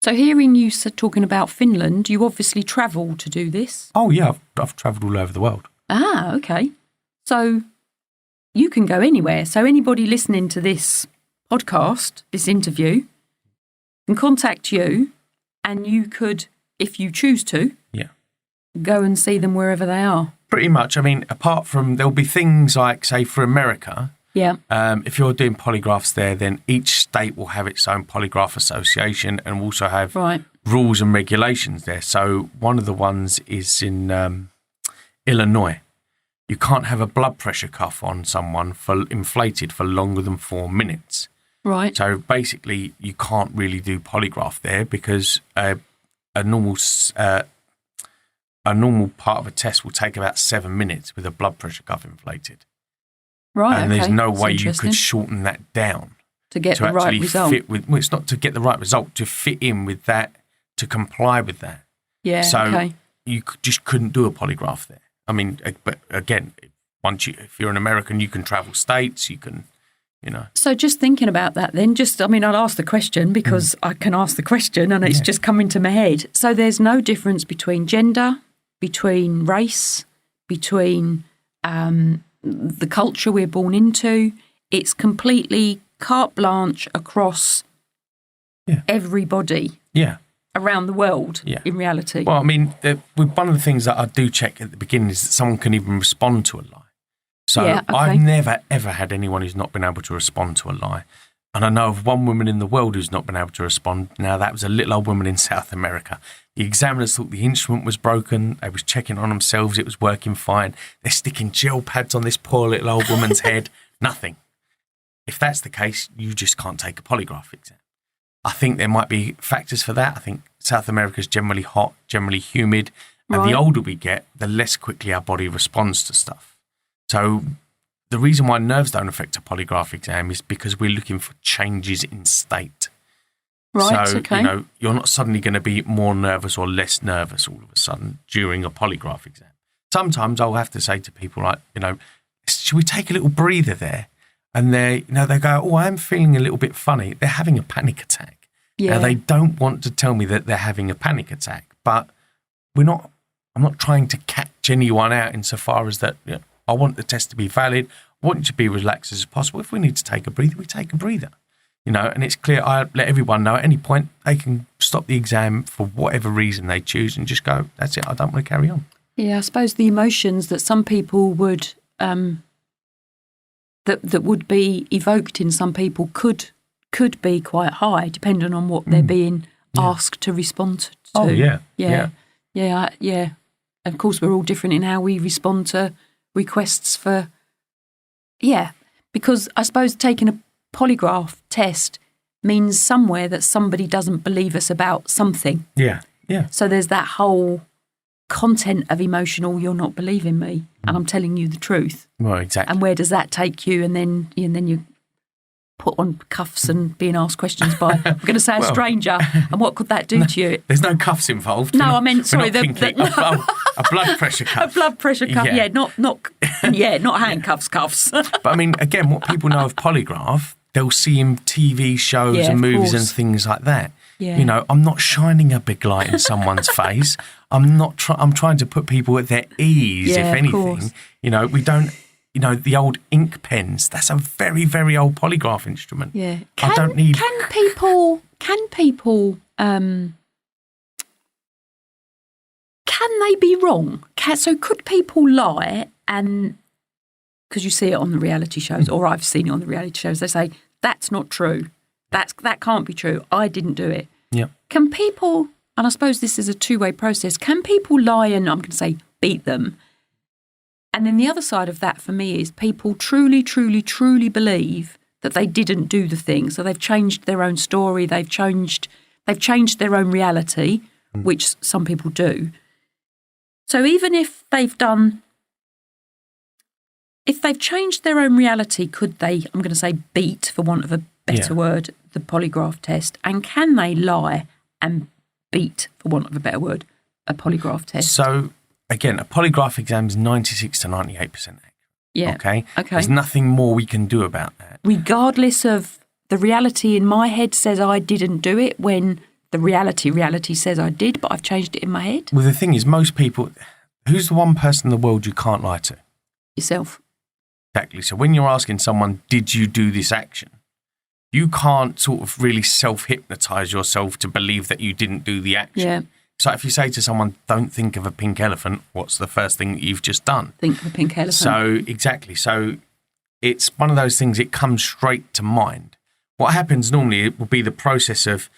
Speaker 1: So hearing you talking about Finland, you obviously travel to do this?
Speaker 2: Oh, yeah, I've travelled all over the world.
Speaker 1: Ah, okay. So you can go anywhere. So anybody listening to this podcast, this interview, can contact you and you could, if you choose to, go and see them wherever they are.
Speaker 2: Pretty much. I mean, apart from, there'll be things like, say, for America, if you're doing polygraphs there, then each state will have its own polygraph association and will also have rules and regulations there. So one of the ones is in Illinois. You can't have a blood pressure cuff on someone inflated for longer than 4 minutes.
Speaker 1: Right.
Speaker 2: So basically, you can't really do polygraph there because a normal part of a test will take about 7 minutes with a blood pressure cuff inflated.
Speaker 1: Right.
Speaker 2: And there's no way you could shorten that down
Speaker 1: to get the right result.
Speaker 2: Fit with, well, it's not to get the right result, to fit in with that, to comply with that.
Speaker 1: Yeah.
Speaker 2: So you just couldn't do a polygraph there. I mean, but again, if you're an American, you can travel states, you can, you know. So
Speaker 1: just thinking about that then, I'll ask the question because I can ask the question and it's just come into my head. So there's no difference between gender, between race, between the culture we're born into. It's completely carte blanche across everybody.
Speaker 2: Yeah.
Speaker 1: Around the world, in reality.
Speaker 2: Well, I mean, one of the things that I do check at the beginning is that someone can even respond to a lie. So I've never, ever had anyone who's not been able to respond to a lie. And I know of one woman in the world who's not been able to respond. Now, that was a little old woman in South America. The examiners thought the instrument was broken. They was checking on themselves. It was working fine. They're sticking gel pads on this poor little old woman's head. Nothing. If that's the case, you just can't take a polygraph exam. I think there might be factors for that. I think South America is generally hot, generally humid. And the older we get, the less quickly our body responds to stuff. So the reason why nerves don't affect a polygraph exam is because we're looking for changes in state.
Speaker 1: Right,
Speaker 2: so,
Speaker 1: okay.
Speaker 2: you know, you're not suddenly going to be more nervous or less nervous all of a sudden during a polygraph exam. Sometimes I'll have to say to people like, you know, should we take a little breather there? And they go, oh, I'm feeling a little bit funny. They're having a panic attack.
Speaker 1: Yeah.
Speaker 2: Now, they don't want to tell me that they're having a panic attack, but I'm not trying to catch anyone out insofar as that, you know, I want the test to be valid. I want you to be relaxed as possible. If we need to take a breather, we take a breather. You know, and it's clear, I let everyone know at any point they can stop the exam for whatever reason they choose and just go, that's it, I don't want to carry on.
Speaker 1: Yeah, I suppose the emotions that some people would... that would be evoked in some people could be quite high, depending on what they're being asked to respond to.
Speaker 2: Oh, yeah.
Speaker 1: Of course, we're all different in how we respond to requests for... because I suppose taking a polygraph test means somewhere that somebody doesn't believe us about something.
Speaker 2: Yeah.
Speaker 1: So there's that whole content of emotional, you're not believing me and I'm telling you the truth.
Speaker 2: Well, exactly.
Speaker 1: And where does that take you? And then you put on cuffs and being asked questions by, I'm going to say a stranger. And what could that do to you?
Speaker 2: There's no cuffs involved.
Speaker 1: No, I meant, sorry.
Speaker 2: A blood pressure cuff.
Speaker 1: A blood pressure cuff, not handcuffs, cuffs.
Speaker 2: But I mean, again, what people know of polygraph, they'll see in TV shows and movies and things like that.
Speaker 1: Yeah.
Speaker 2: You know, I'm not shining a big light in someone's face. I'm trying to put people at their ease, if anything. You know, we don't, you know, the old ink pens, that's a very, very old polygraph instrument.
Speaker 1: Yeah.
Speaker 2: I don't need...
Speaker 1: Can people, can they be wrong? So could people lie and, because you see it on the reality shows, or I've seen it on the reality shows, they say, that's not true. That can't be true. I didn't do it.
Speaker 2: Yeah.
Speaker 1: Can people, and I suppose this is a two-way process, can people lie and, I'm going to say, beat them? And then the other side of that for me is people truly, truly, truly believe that they didn't do the thing. So they've changed their own story. They've changed their own reality, which some people do. So even if they've changed their own reality, could they, I'm going to say, beat, for want of a better word, the polygraph test? And can they lie and beat, for want of a better word, a polygraph test?
Speaker 2: So, again, a polygraph exam is 96 to 98% accurate.
Speaker 1: Yeah.
Speaker 2: Okay?
Speaker 1: Okay.
Speaker 2: There's nothing more we can do about that.
Speaker 1: Regardless of the reality in my head says I didn't do it when the reality says I did, but I've changed it in my head.
Speaker 2: Well, the thing is, most people, who's the one person in the world you can't lie to?
Speaker 1: Yourself.
Speaker 2: Exactly. So when you're asking someone, did you do this action? You can't sort of really self-hypnotise yourself to believe that you didn't do the action.
Speaker 1: Yeah.
Speaker 2: So if you say to someone, don't think of a pink elephant, what's the first thing that you've just done?
Speaker 1: Think of a pink elephant.
Speaker 2: So, exactly. So it's one of those things, it comes straight to mind. What happens normally, it will be the process of,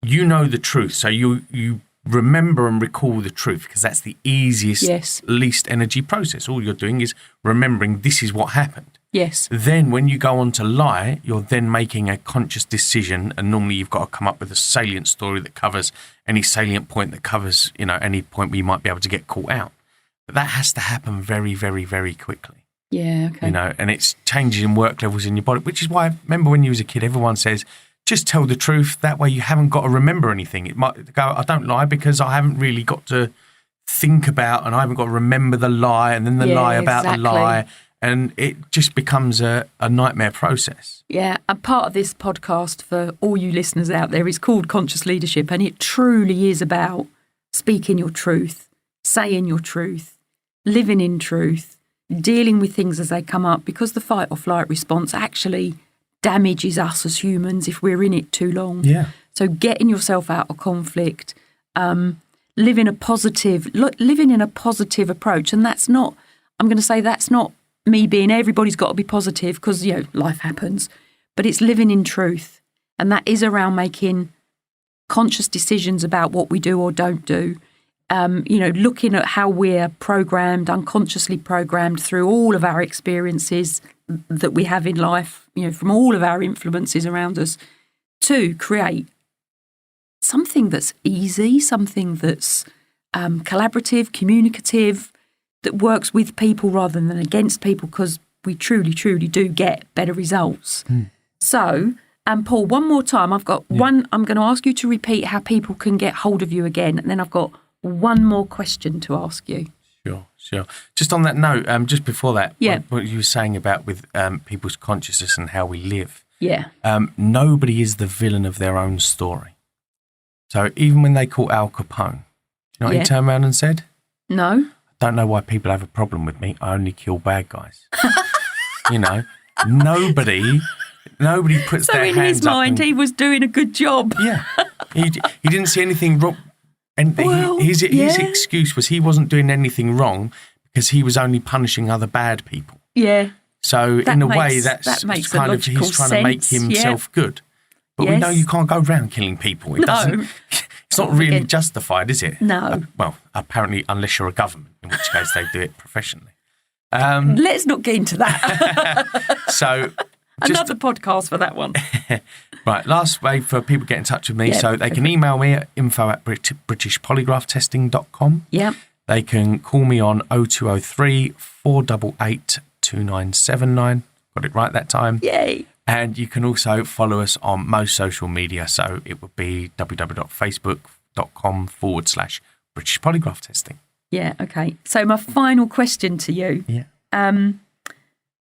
Speaker 2: you know the truth. So you remember and recall the truth because that's the easiest, least energy process. All you're doing is remembering this is what happened.
Speaker 1: Yes.
Speaker 2: Then when you go on to lie, you're then making a conscious decision, and normally you've got to come up with a salient story that covers any salient point that covers, any point where you might be able to get caught out. But that has to happen very, very, very quickly.
Speaker 1: Yeah, okay.
Speaker 2: And it's changing in work levels in your body, which is why, remember when you was a kid, everyone says, just tell the truth. That way you haven't got to remember anything. It might go, I don't lie because I haven't really got to think about, and I haven't got to remember the lie and then the lie about the lie. And it just becomes a nightmare process. Yeah.
Speaker 1: And part of this podcast for all you listeners out there is called Conscious Leadership. And it truly is about speaking your truth, saying your truth, living in truth, dealing with things as they come up, because the fight or flight response actually damages us as humans if we're in it too long.
Speaker 2: Yeah.
Speaker 1: So getting yourself out of conflict, living in a positive approach. And that's not, I'm going to say that's not me being everybody's got to be positive because, life happens, but it's living in truth. And that is around making conscious decisions about what we do or don't do. Looking at how we're programmed, unconsciously programmed through all of our experiences that we have in life, from all of our influences around us, to create something that's easy, something that's collaborative, communicative, that works with people rather than against people, because we truly, truly do get better results. So, Paul, one more time, I've got one, I'm going to ask you to repeat how people can get hold of you again, and then I've got one more question to ask you.
Speaker 2: Sure. Just on that note, just before that,
Speaker 1: Yeah.
Speaker 2: what you were saying about with people's consciousness and how we live.
Speaker 1: Yeah.
Speaker 2: Nobody is the villain of their own story. So even when they caught Al Capone, you know what he turned around and said?
Speaker 1: No.
Speaker 2: I don't know why people have a problem with me. I only kill bad guys. Nobody puts
Speaker 1: So
Speaker 2: their
Speaker 1: in
Speaker 2: hands
Speaker 1: his mind,
Speaker 2: up
Speaker 1: he was doing a good job.
Speaker 2: Yeah. He didn't see anything wrong. And his excuse was he wasn't doing anything wrong because he was only punishing other bad people.
Speaker 1: Yeah.
Speaker 2: So
Speaker 1: That
Speaker 2: in a
Speaker 1: makes-
Speaker 2: way, that's
Speaker 1: that makes
Speaker 2: kind
Speaker 1: a
Speaker 2: of he's
Speaker 1: logical
Speaker 2: trying to make
Speaker 1: sense,
Speaker 2: himself good. But we
Speaker 1: Yes.
Speaker 2: know you can't go around killing people. It doesn't. It's not really justified, is it?
Speaker 1: No.
Speaker 2: Well, apparently, unless you're a government, in which case they do it professionally.
Speaker 1: Let's not get into that.
Speaker 2: So
Speaker 1: Another podcast for that one.
Speaker 2: Right, last way for people to get in touch with me. So they can email me at info@BritishPolygraphTesting.com.
Speaker 1: Yeah.
Speaker 2: They can call me on 0203 488 2979. Got it right that time.
Speaker 1: Yay.
Speaker 2: And you can also follow us on most social media. So it would be www.facebook.com/British Polygraph Testing.
Speaker 1: Yeah, okay. So my final question to you.
Speaker 2: Yeah.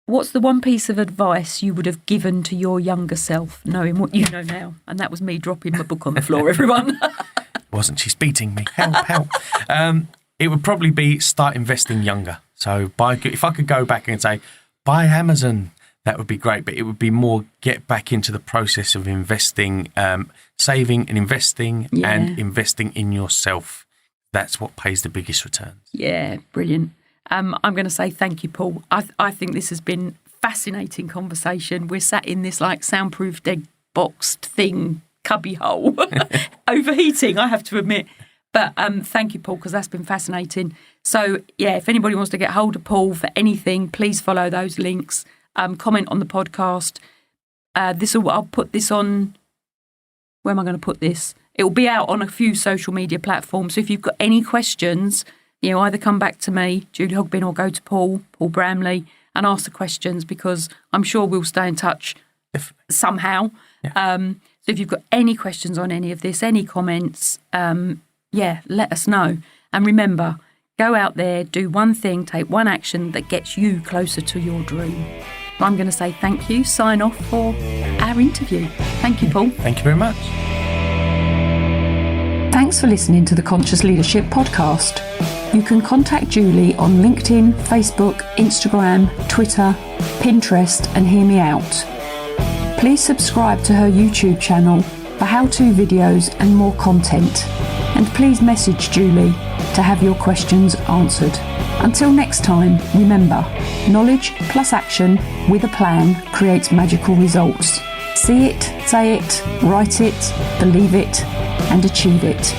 Speaker 1: What's the one piece of advice you would have given to your younger self, knowing what you know now? And that was me dropping my book on the floor, everyone.
Speaker 2: Wasn't she's beating me? Help. It would probably be start investing younger. So if I could go back and say, buy Amazon, that would be great. But it would be more get back into the process of investing, saving and investing in yourself. That's what pays the biggest returns.
Speaker 1: Yeah, brilliant. I'm going to say thank you, Paul. I think this has been fascinating conversation. We're sat in this soundproof dead boxed thing, cubby hole, overheating, I have to admit. But thank you, Paul, because that's been fascinating. So, if anybody wants to get hold of Paul for anything, please follow those links. Comment on the podcast. I'll put this on. Where am I going to put this? It will be out on a few social media platforms. So if you've got any questions, either come back to me, Julie Hogbin, or go to Paul Bramley, and ask the questions, because I'm sure we'll stay in touch somehow. Yeah. So if you've got any questions on any of this, any comments, let us know. And remember, go out there, do one thing, take one action that gets you closer to your dream. I'm going to say thank you, sign off for our interview. Thank you, Paul.
Speaker 2: Thank you very much.
Speaker 1: Thanks for listening to the Conscious Leadership Podcast. You can contact Julie on LinkedIn, Facebook, Instagram, Twitter, Pinterest, and Hear Me Out. Please subscribe to her YouTube channel for how-to videos and more content. And please message Julie to have your questions answered. Until next time, remember, knowledge plus action with a plan creates magical results. See it, say it, write it, believe it, and achieve it.